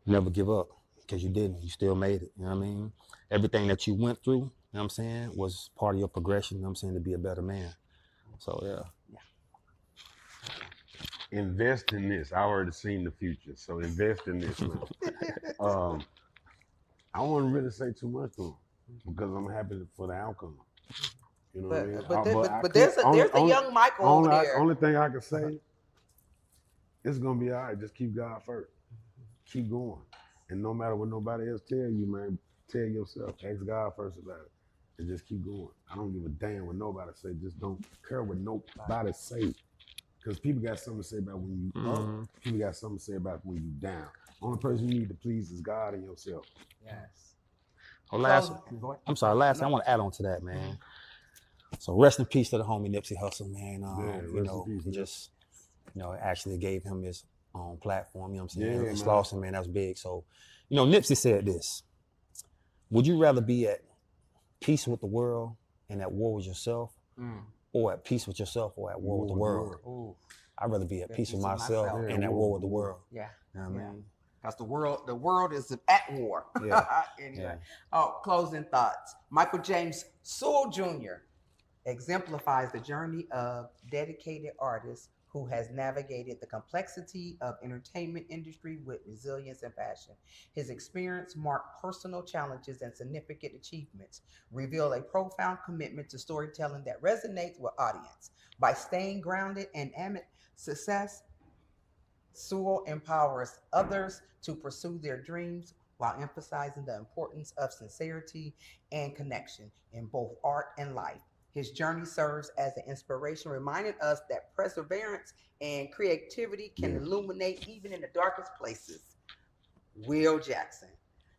Speaker 3: Never give up, because you didn't. You still made it. You know what I mean? Everything that you went through, you know what I'm saying, was part of your progression, you know what I'm saying, to be a better man. So, yeah.
Speaker 2: Invest in this. I already seen the future, so invest in this now. I wouldn't really say too much to him because I'm happy for the outcome. You know what I mean?
Speaker 1: But there's a young Michael over there.
Speaker 2: Only thing I can say, it's gonna be all right. Just keep God first. Keep going. And no matter what nobody else tell you, man, tell yourself, ask God first about it. And just keep going. I don't give a damn what nobody say. Just don't care what nobody say. Because people got something to say about when you up. People got something to say about when you down. Only person you need to please is God and yourself.
Speaker 1: Yes.
Speaker 3: Well, last thing I want to add on to that, man. So rest in peace to the homie Nipsey Hussle, man. You know, he just, you know, actually gave him his own platform. You know what I'm saying? It's Slauson, man, that's big. So, you know, Nipsey said this: would you rather be at peace with the world and at war with yourself, or at peace with yourself or at war with the world?
Speaker 1: Ooh.
Speaker 3: I'd rather be at peace with myself and at war with the world.
Speaker 1: Yeah.
Speaker 3: You know what I mean?
Speaker 1: Because the world is at war.
Speaker 3: Yeah.
Speaker 1: Anyway.
Speaker 3: Yeah.
Speaker 1: Oh, closing thoughts. Michael James Sewell Jr. exemplifies the journey of dedicated artist who has navigated the complexity of entertainment industry with resilience and passion. His experience marked personal challenges and significant achievements, reveal a profound commitment to storytelling that resonates with audience. By staying grounded and amid success, Sewell empowers others to pursue their dreams while emphasizing the importance of sincerity and connection in both art and life. His journey serves as an inspiration, reminding us that perseverance and creativity can
Speaker 2: Yes.
Speaker 1: illuminate even in the darkest places. Will Jackson,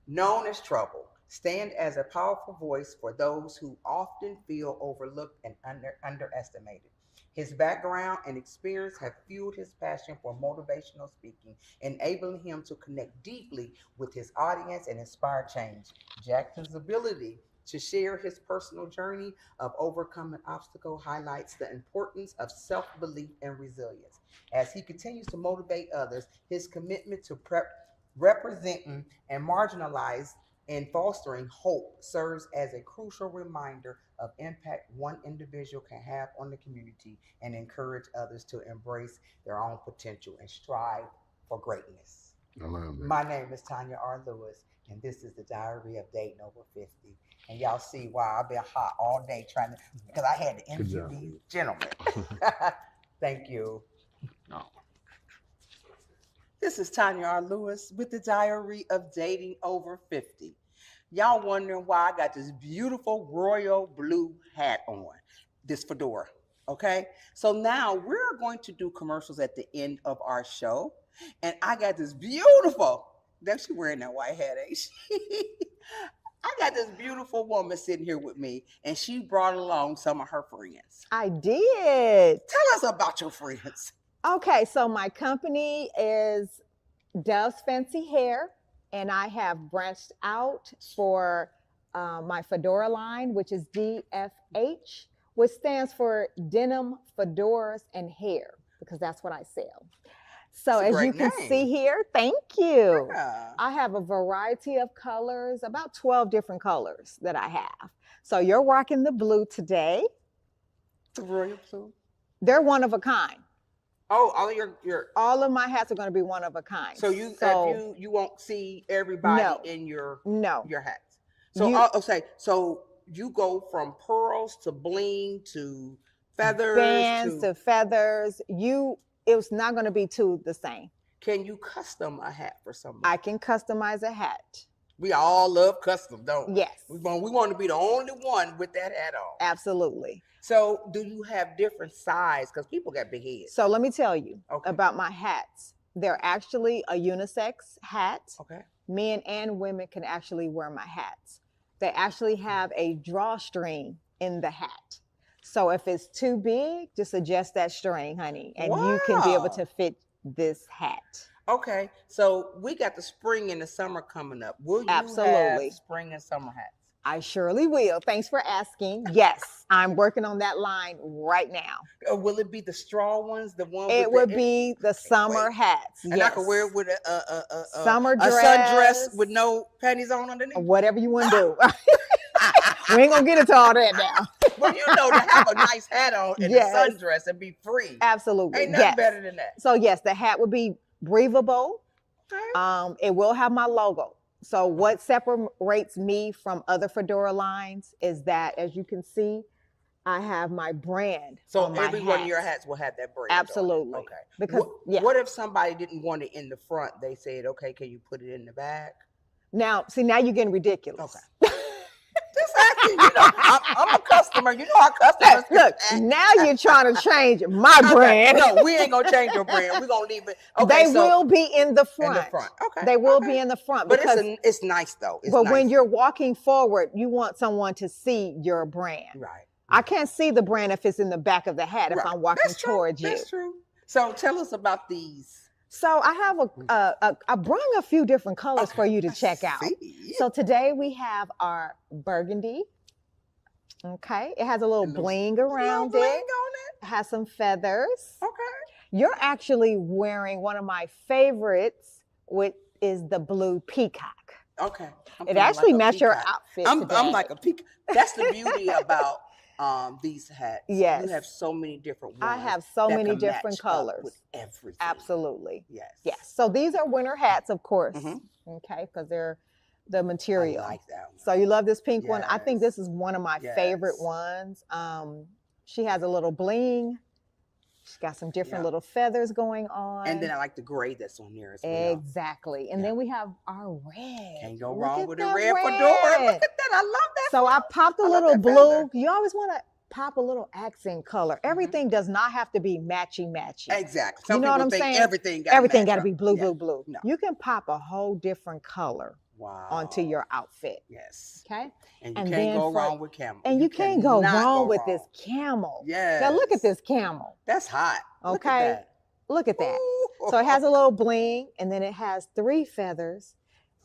Speaker 1: known as Trouble, stand as a powerful voice for those who often feel overlooked and underestimated. His background and experience have fueled his passion for motivational speaking, enabling him to connect deeply with his audience and inspire change. Jackson's ability to share his personal journey of overcoming obstacles highlights the importance of self-belief and resilience. As he continues to motivate others, his commitment to representing and marginalized and fostering hope serves as a crucial reminder of impact one individual can have on the community and encourage others to embrace their own potential and strive for greatness.
Speaker 2: I love that.
Speaker 1: My name is Tanya R. Lewis, and this is the Diary of Dating Over 50. And y'all see why I've been hot all day trying to, because I had to interview
Speaker 2: job.
Speaker 1: these gentlemen. Thank you.
Speaker 3: No.
Speaker 1: This is Tanya R. Lewis with the Diary of Dating Over 50. Y'all wondering why I got this beautiful royal blue hat on, this fedora, okay? So now we're going to do commercials at the end of our show, and I got this beautiful, that's she wearing that white hat, ain't she? I got this beautiful woman sitting here with me, and she brought along some of her friends.
Speaker 4: I did.
Speaker 1: Tell us about your friends.
Speaker 4: Okay, so my company is Dove's Fancy Hair, and I have branched out for my fedora line, which is DFH, which stands for Denim, Fedoras, and Hair, because that's what I sell. So
Speaker 1: That's a
Speaker 4: as you
Speaker 1: great
Speaker 4: can
Speaker 1: name.
Speaker 4: see here, thank you.
Speaker 1: Yeah.
Speaker 4: I have a variety of colors, about 12 different colors that I have. So you're rocking the blue today.
Speaker 1: The royal blue.
Speaker 4: They're one of a kind.
Speaker 1: Oh, all your
Speaker 4: All of my hats are going to be one of a kind.
Speaker 1: so you won't see everybody
Speaker 4: No.
Speaker 1: in your
Speaker 4: No.
Speaker 1: hats. So
Speaker 4: You-
Speaker 1: I'll say so you go from pearls to bling to feathers
Speaker 4: Bands to feathers. It's not going to be two the same.
Speaker 1: Can you custom a hat for somebody?
Speaker 4: I can customize a hat.
Speaker 1: We all love custom, don't we?
Speaker 4: Yes,
Speaker 1: We want to be the only one with that hat on.
Speaker 4: absolutely.
Speaker 1: So do you have different size? Because people got big heads.
Speaker 4: So let me tell you
Speaker 1: Okay.
Speaker 4: about my hats. They're actually a unisex hat.
Speaker 1: Okay.
Speaker 4: Men and women can actually wear my hats. They actually have a drawstring in the hat. So if it's too big, just adjust that string, honey, and you can be able
Speaker 1: Wow.
Speaker 4: to fit this hat.
Speaker 1: Okay. So we got the spring and the summer coming up. Will you
Speaker 4: Absolutely.
Speaker 1: have spring and summer hats?
Speaker 4: I surely will. Thanks for asking. Yes, I'm working on that line right now.
Speaker 1: Or will it be the straw ones? The one
Speaker 4: It
Speaker 1: with
Speaker 4: would be the summer
Speaker 1: wait.
Speaker 4: hats.
Speaker 1: And I can wear it with a
Speaker 4: Summer
Speaker 1: sundress
Speaker 4: dress.
Speaker 1: with no panties on underneath.
Speaker 4: Whatever you want to do. We ain't gonna get into all that now.
Speaker 1: Well, you know, to have a nice hat on and
Speaker 4: Yes.
Speaker 1: a sundress and be free.
Speaker 4: Absolutely.
Speaker 1: Ain't nothing
Speaker 4: Yes.
Speaker 1: better than that.
Speaker 4: So yes, the hat would be breathable.
Speaker 1: Okay.
Speaker 4: It will have my logo. So what separates me from other fedora lines is that, as you can see, I have my brand.
Speaker 1: So
Speaker 4: on my
Speaker 1: every one of your
Speaker 4: hats.
Speaker 1: hats will have that brand on it.
Speaker 4: Absolutely.
Speaker 1: Okay.
Speaker 4: Because
Speaker 1: What if somebody didn't want it in the front? They said, okay, can you put it in the back?
Speaker 4: now you're getting ridiculous.
Speaker 1: Okay. Just asking. You know, I'm a customer. You know how customers
Speaker 4: Look, now you're trying to change my brand.
Speaker 1: No, we ain't gonna change your brand. We're gonna leave it. Okay,
Speaker 4: They
Speaker 1: so
Speaker 4: will be in the
Speaker 1: in
Speaker 4: front.
Speaker 1: the front. Okay.
Speaker 4: They will
Speaker 1: okay.
Speaker 4: be in the front
Speaker 1: But
Speaker 4: because
Speaker 1: it's nice though. It's
Speaker 4: but
Speaker 1: nice.
Speaker 4: when you're walking forward, you want someone to see your brand.
Speaker 1: right.
Speaker 4: I can't see the brand if it's in the back of the hat if
Speaker 1: Right.
Speaker 4: I'm walking
Speaker 1: That's true.
Speaker 4: towards you.
Speaker 1: That's true. So tell us about these.
Speaker 4: So I have I brought a few different colors for you to check out.
Speaker 1: See?
Speaker 4: So today we have our burgundy. Okay, it has a little bling around
Speaker 1: Little bling
Speaker 4: it.
Speaker 1: on
Speaker 4: It has some feathers.
Speaker 1: it. Okay.
Speaker 4: You're actually wearing one of my favorites, which is the blue peacock.
Speaker 1: Okay. I'm
Speaker 4: It
Speaker 1: feeling
Speaker 4: actually
Speaker 1: like a
Speaker 4: matched your
Speaker 1: peacock.
Speaker 4: outfit
Speaker 1: I'm
Speaker 4: today.
Speaker 1: like a peacock. That's the beauty about these hats.
Speaker 4: Yes.
Speaker 1: You have so many different ones.
Speaker 4: I have so
Speaker 1: that
Speaker 4: many
Speaker 1: can
Speaker 4: different
Speaker 1: match up
Speaker 4: colors.
Speaker 1: with everything.
Speaker 4: Absolutely.
Speaker 1: Yes.
Speaker 4: Yes. So these are winter hats, of course.
Speaker 1: Mhm.
Speaker 4: Okay, because they're the
Speaker 1: I
Speaker 4: material.
Speaker 1: like that one.
Speaker 4: So you love this pink one? I think
Speaker 1: Yes.
Speaker 4: this is one of my favorite
Speaker 1: Yes.
Speaker 4: ones. She has a little bling. She's got some different
Speaker 1: Yeah.
Speaker 4: little feathers going on.
Speaker 1: And then I like the gray that's on there as well.
Speaker 4: Exactly. And
Speaker 1: Yeah.
Speaker 4: then we have our red.
Speaker 1: Can't go
Speaker 4: Look
Speaker 1: wrong
Speaker 4: at
Speaker 1: with a
Speaker 4: that
Speaker 1: red fedora. Look at that. I love that.
Speaker 4: So I popped a
Speaker 1: I love
Speaker 4: little
Speaker 1: that
Speaker 4: blue.
Speaker 1: feather.
Speaker 4: You always want to pop a little accent color. Everything does not have to be matchy.
Speaker 1: Exactly. Some
Speaker 4: You know what
Speaker 1: people
Speaker 4: I'm
Speaker 1: think
Speaker 4: saying?
Speaker 1: everything got
Speaker 4: Everything
Speaker 1: got
Speaker 4: got to be blue,
Speaker 1: Yeah.
Speaker 4: blue.
Speaker 1: No.
Speaker 4: You can pop a whole different color
Speaker 1: Wow.
Speaker 4: onto your outfit.
Speaker 1: Yes.
Speaker 4: Okay.
Speaker 1: And you
Speaker 4: And
Speaker 1: can't
Speaker 4: then
Speaker 1: go
Speaker 4: for-
Speaker 1: wrong with camel.
Speaker 4: And you can't go
Speaker 1: cannot
Speaker 4: wrong
Speaker 1: go
Speaker 4: with
Speaker 1: wrong.
Speaker 4: this camel.
Speaker 1: Yes.
Speaker 4: Now look at this camel.
Speaker 1: That's hot. Look at
Speaker 4: Okay.
Speaker 1: that.
Speaker 4: Look at that.
Speaker 1: Ooh.
Speaker 4: So it has a little bling, and then it has 3 feathers.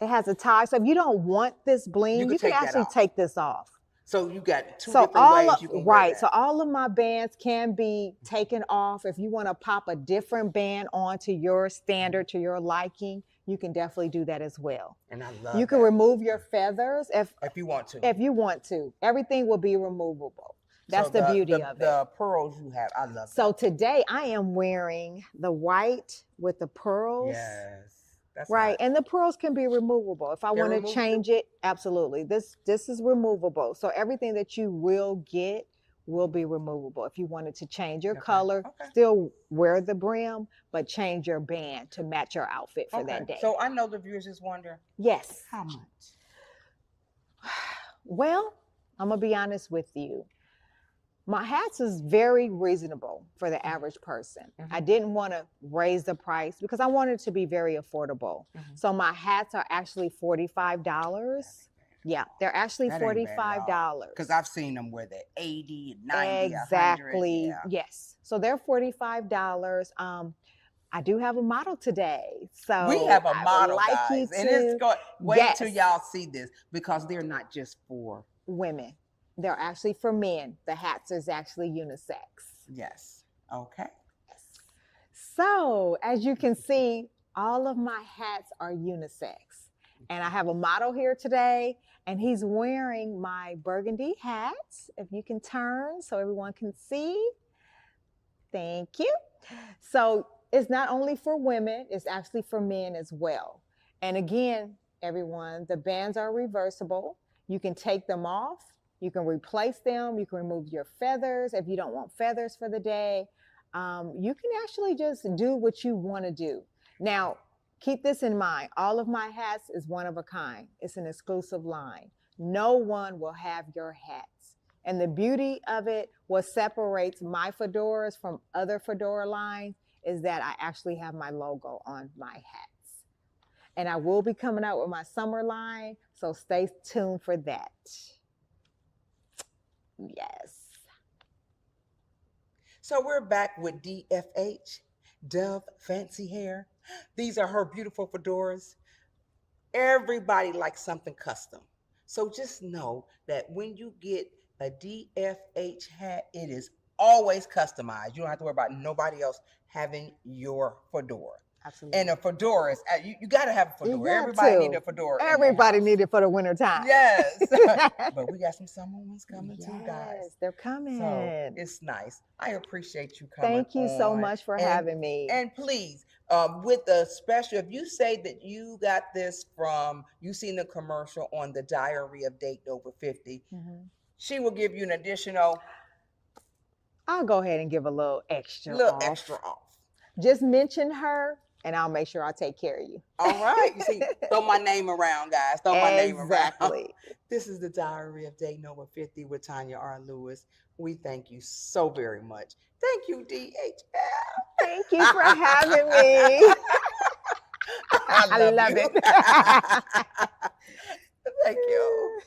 Speaker 4: It has a tie. So if you don't want this bling,
Speaker 1: You
Speaker 4: you
Speaker 1: can
Speaker 4: can
Speaker 1: take that
Speaker 4: actually
Speaker 1: off.
Speaker 4: take this off.
Speaker 1: So you got two
Speaker 4: So
Speaker 1: different
Speaker 4: all
Speaker 1: ways
Speaker 4: of,
Speaker 1: you can wear
Speaker 4: right.
Speaker 1: that.
Speaker 4: So all of my bands can be taken off. If you want to pop a different band onto your standard, to your liking, you can definitely do that as well.
Speaker 1: And I love
Speaker 4: You can
Speaker 1: that.
Speaker 4: remove your feathers if
Speaker 1: you want to.
Speaker 4: if you want to. Everything will be removable. That's
Speaker 1: So
Speaker 4: the beauty of it.
Speaker 1: The pearls you have, I love
Speaker 4: So
Speaker 1: that.
Speaker 4: today I am wearing the white with the pearls.
Speaker 1: Yes. That's
Speaker 4: Right.
Speaker 1: hot.
Speaker 4: And the pearls can be removable. If I
Speaker 1: They're
Speaker 4: want to
Speaker 1: removable?
Speaker 4: change it, absolutely. This is removable. So everything that you will get will be removable. If you wanted to change your
Speaker 1: Okay.
Speaker 4: color,
Speaker 1: Okay.
Speaker 4: still wear the brim, but change your band to match your outfit for that day.
Speaker 1: So I know the viewers just wonder,
Speaker 4: yes.
Speaker 1: how much?
Speaker 4: Well, I'm going to be honest with you. My hats is very reasonable for the average person. I didn't want to raise the price because I wanted it to be very affordable. So my hats are actually $45. Yeah, they're actually
Speaker 1: That ain't bad at all.
Speaker 4: $45.
Speaker 1: Because I've seen them where they're 80, 90,
Speaker 4: Exactly.
Speaker 1: 100.
Speaker 4: Yes. So they're $45. I do have a model today. So
Speaker 1: We have a
Speaker 4: I would
Speaker 1: model,
Speaker 4: like
Speaker 1: guys.
Speaker 4: you
Speaker 1: And
Speaker 4: to-
Speaker 1: it's going, wait
Speaker 4: Yes.
Speaker 1: till y'all see this because they're not just for,
Speaker 4: women. They're actually for men. The hats is actually unisex.
Speaker 1: yes. Okay.
Speaker 4: So as you can see, all of my hats are unisex. And I have a model here today, and he's wearing my burgundy hat. If you can turn so everyone can see. Thank you. So it's not only for women, it's actually for men as well. And again, everyone, the bands are reversible. You can take them off. You can replace them. You can remove your feathers if you don't want feathers for the day. You can actually just do what you want to do. Now, keep this in mind. All of my hats is one of a kind. It's an exclusive line. No one will have your hats. And the beauty of it, what separates my fedoras from other fedora lines, is that I actually have my logo on my hats. And I will be coming out with my summer line, so stay tuned for that. Yes.
Speaker 1: So we're back with DFH, Dove Fancy Hair. These are her beautiful fedoras. Everybody likes something custom. So just know that when you get a DFH hat, it is always customized. You don't have to worry about nobody else having your fedora.
Speaker 4: Absolutely.
Speaker 1: And a fedora is, you got to have a
Speaker 4: You
Speaker 1: fedora.
Speaker 4: got
Speaker 1: Everybody
Speaker 4: to.
Speaker 1: need a fedora. in their
Speaker 4: Everybody
Speaker 1: house.
Speaker 4: need it for the winter time.
Speaker 1: Yes. But we got some summer ones coming too, guys.
Speaker 4: Yes, they're coming.
Speaker 1: So it's nice. I appreciate you coming.
Speaker 4: Thank you so
Speaker 1: on.
Speaker 4: much for
Speaker 1: And-
Speaker 4: having me.
Speaker 1: And please, with the special, if you say that you got this from, you seen the commercial on the Diary of Dating Over 50,
Speaker 4: Mhm.
Speaker 1: she will give you an additional
Speaker 4: I'll go ahead and give a little extra
Speaker 1: little
Speaker 4: off.
Speaker 1: extra off.
Speaker 4: Just mention her, and I'll make sure I take care of you.
Speaker 1: All right. You see, throw my name around, guys. Throw my name around.
Speaker 4: Exactly.
Speaker 1: This is the Diary of Dating Over 50 with Tanya R. Lewis. We thank you so very much. Thank you, DHL.
Speaker 4: Thank you for having me.
Speaker 1: I love
Speaker 4: love
Speaker 1: you.
Speaker 4: it.
Speaker 1: Thank you.